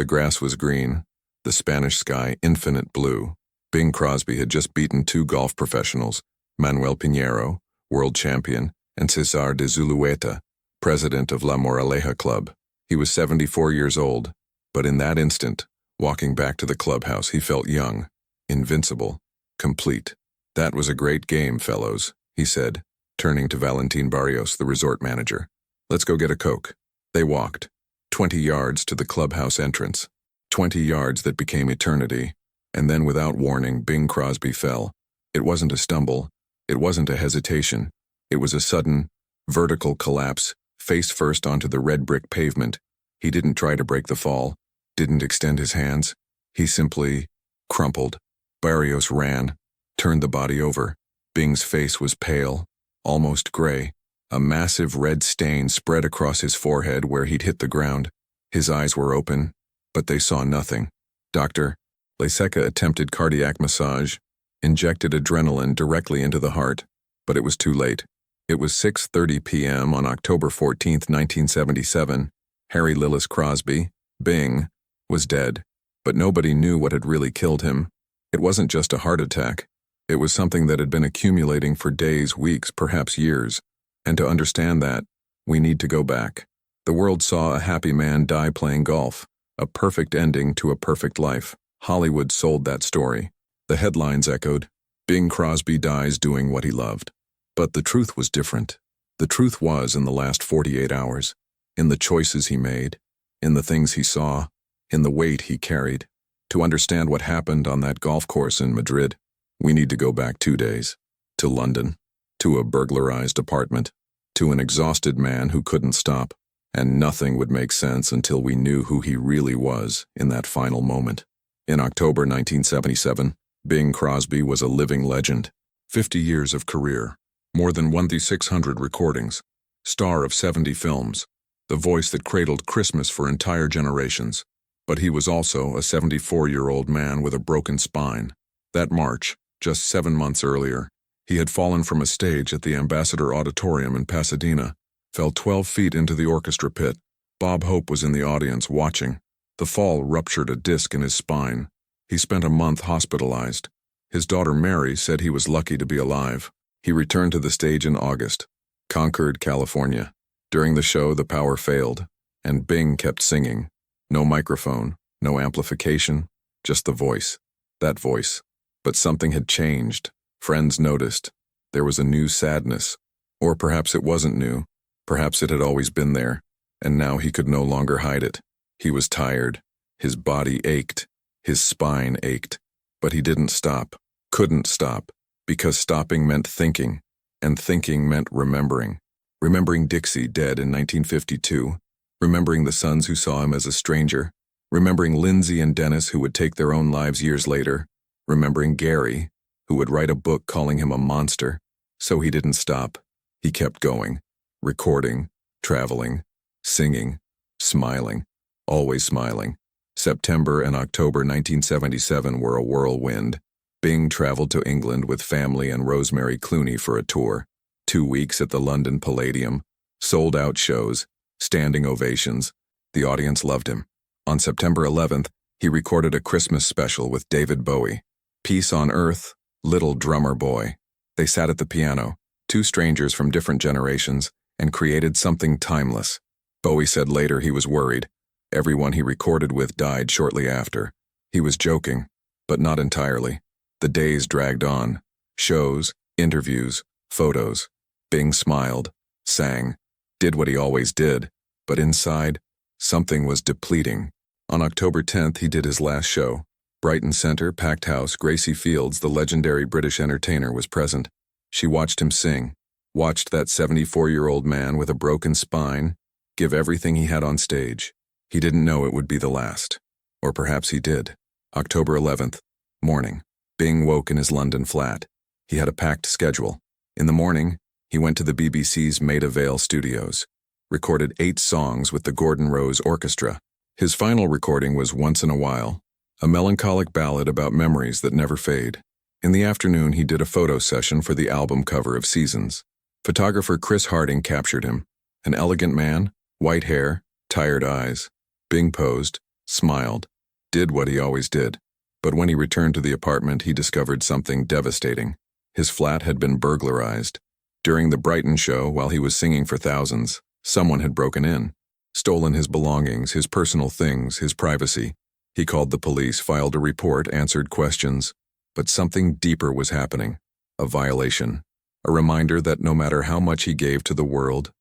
The grass was green, the Spanish sky infinite blue. Bing Crosby had just beaten two golf professionals, Manuel Pinheiro, world champion, and Cesar de Zulueta, president of La Moraleja Club. He was 74 years old, but in that instant, walking back to the clubhouse, he felt young, invincible, complete. "That was a great game, fellows," he said, turning to Valentin Barrios, the resort manager. "Let's go get a Coke." They walked 20 yards to the clubhouse entrance, 20 yards that became eternity, and then without warning, Bing Crosby fell. It wasn't a stumble, it wasn't a hesitation, it was a sudden, vertical collapse, face first onto the red brick pavement. He didn't try to break the fall, didn't extend his hands, he simply crumpled. Barrios ran, turned the body over. Bing's face was pale, almost gray. A massive red stain spread across his forehead where he'd hit the ground. His eyes were open, but they saw nothing. Dr. Leseca attempted cardiac massage, injected adrenaline directly into the heart, but it was too late. It was 6:30 p.m. on October 14, 1977. Harry Lillis Crosby, Bing, was dead, but nobody knew what had really killed him. It wasn't just a heart attack. It was something that had been accumulating for days, weeks, perhaps years. And to understand that, we need to go back. The world saw a happy man die playing golf, a perfect ending to a perfect life. Hollywood sold that story. The headlines echoed, "Bing Crosby dies doing what he loved." But the truth was different. The truth was in the last 48 hours, in the choices he made, in the things he saw, in the weight he carried. To understand what happened on that golf course in Madrid, we need to go back 2 days, to London, to a burglarized apartment, to an exhausted man who couldn't stop, and nothing would make sense until we knew who he really was in that final moment. In October 1977, Bing Crosby was a living legend. 50 years of career, more than 1,600 recordings, star of 70 films, the voice that cradled Christmas for entire generations. But he was also a 74-year-old man with a broken spine. That March, just 7 months earlier, he had fallen from a stage at the Ambassador Auditorium in Pasadena, fell 12 feet into the orchestra pit. Bob Hope was in the audience watching. The fall ruptured a disc in his spine. He spent a month hospitalized. His daughter Mary said he was lucky to be alive. He returned to the stage in August, Concord, California. During the show, the power failed, and Bing kept singing. No microphone, no amplification, just the voice. That voice. But something had changed. Friends noticed. There was a new sadness. Or perhaps it wasn't new. Perhaps it had always been there, and now he could no longer hide it. He was tired. His body ached. His spine ached. But he didn't stop. Couldn't stop. Because stopping meant thinking, and thinking meant remembering. Remembering Dixie dead in 1952. Remembering the sons who saw him as a stranger. Remembering Lindsay and Dennis who would take their own lives years later. Remembering Gary, who would write a book calling him a monster. So he didn't stop. He kept going. Recording, traveling, singing, smiling, always smiling. September and October 1977 were a whirlwind. Bing traveled to England with family and Rosemary Clooney for a tour. 2 weeks at the London Palladium, sold-out shows, standing ovations. The audience loved him. On September 11th, he recorded a Christmas special with David Bowie. Peace on Earth, Little Drummer Boy. They sat at the piano, two strangers from different generations, and created something timeless. Bowie said later he was worried. Everyone he recorded with died shortly after. He was joking, but not entirely. The days dragged on. Shows, interviews, photos. Bing smiled, sang, did what he always did, but inside, something was depleting. On October 10th, he did his last show. Brighton Centre, packed house, Gracie Fields, the legendary British entertainer, was present. She watched him sing, watched that 74-year-old man with a broken spine give everything he had on stage. He didn't know it would be the last. Or perhaps he did. October 11th, morning. Bing woke in his London flat. He had a packed schedule. In the morning, he went to the BBC's Maida Vale studios, recorded 8 songs with the Gordon Rose Orchestra. His final recording was Once in a While, a melancholic ballad about memories that never fade. In the afternoon, he did a photo session for the album cover of Seasons. Photographer Chris Harding captured him. An elegant man, white hair, tired eyes. Bing posed, smiled, did what he always did. But when he returned to the apartment, he discovered something devastating. His flat had been burglarized. During the Brighton show, while he was singing for thousands, someone had broken in, stolen his belongings, his personal things, his privacy. He called the police, filed a report, answered questions. But something deeper was happening. A violation. A reminder that no matter how much he gave to the world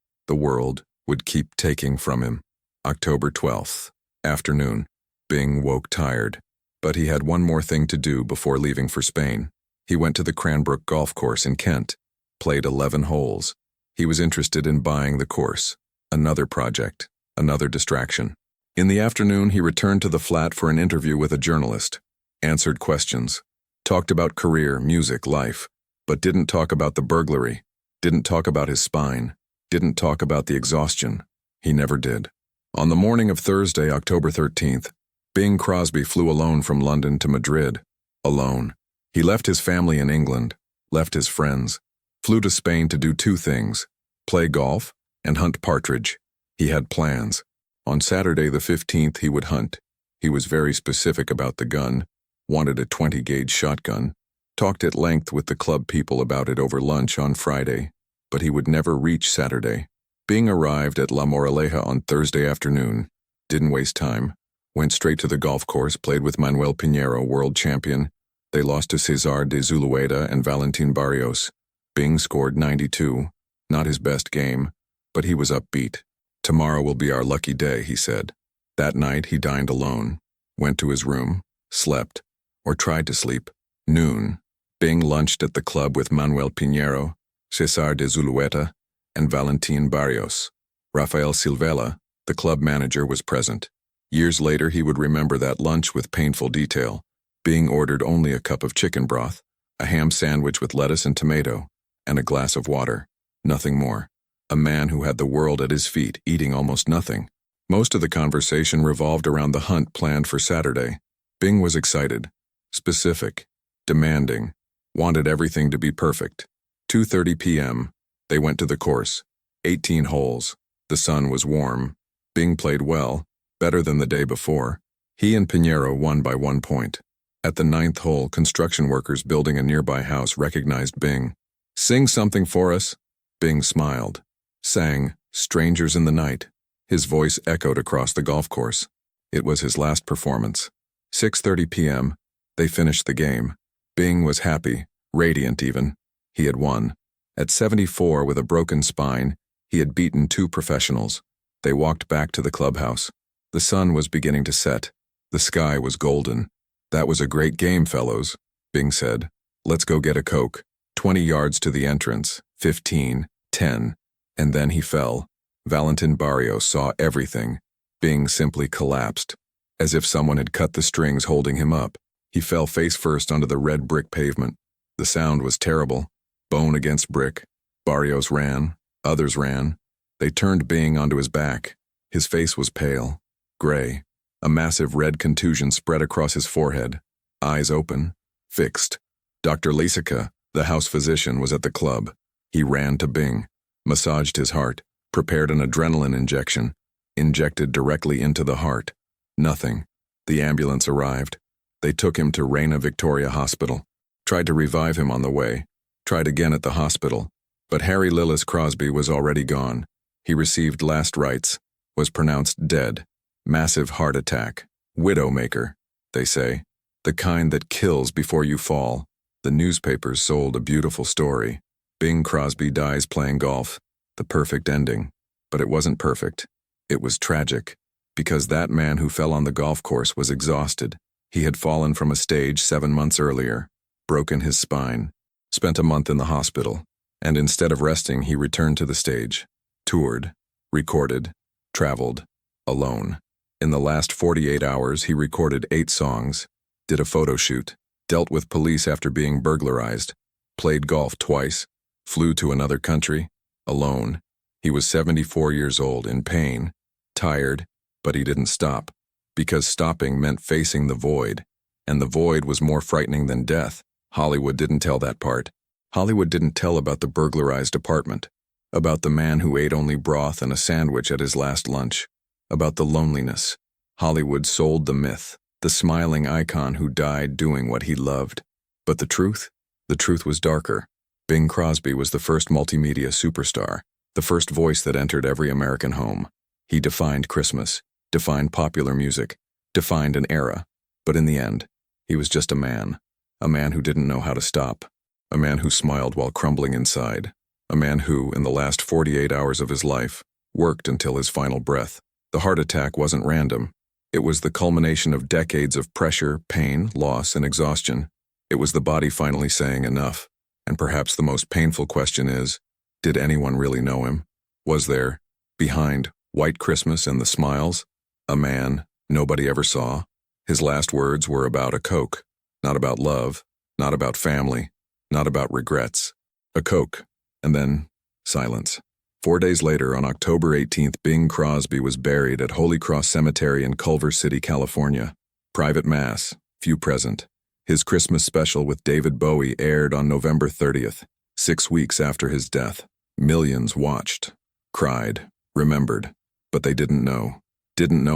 would keep taking from him. October 12th, afternoon. Bing woke tired. But he had one more thing to do before leaving for Spain. He went to the Cranbrook golf course in Kent, played 11 holes. He was interested in buying the course. Another project, another distraction. In the afternoon, he returned to the flat for an interview with a journalist, answered questions, talked about career, music, life, but didn't talk about the burglary, didn't talk about his spine, didn't talk about the exhaustion. He never did. On the morning of Thursday, October 13th, Bing Crosby flew alone from London to Madrid. Alone. He left his family in England, left his friends, flew to Spain to do two things, play golf and hunt partridge. He had plans. On Saturday the 15th he would hunt. He was very specific about the gun, wanted a 20-gauge shotgun, talked at length with the club people about it over lunch on Friday, but he would never reach Saturday. Bing arrived at La Moraleja on Thursday afternoon, didn't waste time, went straight to the golf course, played with Manuel Pinheiro, world champion. They lost to Cesar de Zulueta and Valentin Barrios. Bing scored 92, not his best game, but he was upbeat. Tomorrow will be our lucky day, he said. That night he dined alone, went to his room, slept, or tried to sleep. Noon, Bing lunched at the club with Manuel Pinheiro, Cesar de Zulueta, and Valentin Barrios. Rafael Silvela, the club manager, was present. Years later he would remember that lunch with painful detail. Bing ordered only a cup of chicken broth, a ham sandwich with lettuce and tomato, and a glass of water. Nothing more. A man who had the world at his feet, eating almost nothing. Most of the conversation revolved around the hunt planned for Saturday. Bing was excited, specific, demanding, wanted everything to be perfect. 2:30 p.m. They went to the course. 18 holes. The sun was warm. Bing played well, better than the day before. He and Pinheiro won by 1 point. At the 9th hole, construction workers building a nearby house recognized Bing. "Sing something for us." Bing smiled. Sang "Strangers in the Night." His voice echoed across the golf course. It was his last performance. 6:30 p.m. They finished the game. Bing was happy, radiant even. He had won. At 74 with a broken spine, he had beaten 2 professionals. They walked back to the clubhouse. The sun was beginning to set. The sky was golden. "That was a great game, fellows," Bing said. "Let's go get a Coke." 20 yards to the entrance, 15, 10, and then he fell. Valentin Barrios saw everything. Bing simply collapsed, as if someone had cut the strings holding him up. He fell face first onto the red brick pavement. The sound was terrible. Bone against brick. Barrios ran. Others ran. They turned Bing onto his back. His face was pale, gray. A massive red contusion spread across his forehead. Eyes open, fixed. Dr. Lisica, the house physician, was at the club. He ran to Bing, massaged his heart, prepared an adrenaline injection, injected directly into the heart. Nothing. The ambulance arrived. They took him to Reina Victoria Hospital. Tried to revive him on the way. Tried again at the hospital. But Harry Lillis Crosby was already gone. He received last rites, was pronounced dead. Massive heart attack. Widowmaker, they say. The kind that kills before you fall. The newspapers sold a beautiful story. Bing Crosby dies playing golf. The perfect ending. But it wasn't perfect. It was tragic. Because that man who fell on the golf course was exhausted. He had fallen from a stage 7 months earlier. Broken his spine. Spent a month in the hospital. And instead of resting, he returned to the stage. Toured. Recorded. Traveled. Alone. In the last 48 hours, he recorded 8 songs, did a photo shoot, dealt with police after being burglarized, played golf twice, flew to another country, alone. He was 74 years old, in pain, tired, but he didn't stop, because stopping meant facing the void, and the void was more frightening than death. Hollywood didn't tell that part. Hollywood didn't tell about the burglarized apartment, about the man who ate only broth and a sandwich at his last lunch, about the loneliness. Hollywood sold the myth, the smiling icon who died doing what he loved. But the truth? The truth was darker. Bing Crosby was the first multimedia superstar, the first voice that entered every American home. He defined Christmas, defined popular music, defined an era. But in the end, he was just a man who didn't know how to stop, a man who smiled while crumbling inside, a man who, in the last 48 hours of his life, worked until his final breath. The heart attack wasn't random. It was the culmination of decades of pressure, pain, loss, and exhaustion. It was the body finally saying enough. And perhaps the most painful question is, did anyone really know him? Was there, behind White Christmas and the smiles, a man nobody ever saw? His last words were about a Coke, not about love, not about family, not about regrets. A Coke, and then silence. 4 days later, on October 18th, Bing Crosby was buried at Holy Cross Cemetery in Culver City, California. Private mass, few present. His Christmas special with David Bowie aired on November 30th, 6 weeks after his death. Millions watched, cried, remembered, but they didn't know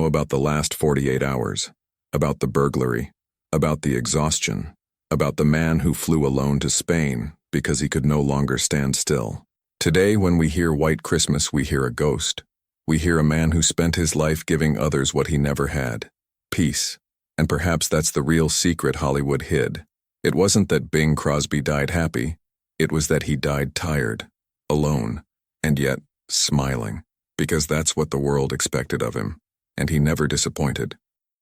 about the last 48 hours, about the burglary, about the exhaustion, about the man who flew alone to Spain because he could no longer stand still. Today, when we hear White Christmas, we hear a ghost. We hear a man who spent his life giving others what he never had, peace. And perhaps that's the real secret Hollywood hid. It wasn't that Bing Crosby died happy. It was that he died tired, alone, and yet smiling, because that's what the world expected of him. And he never disappointed.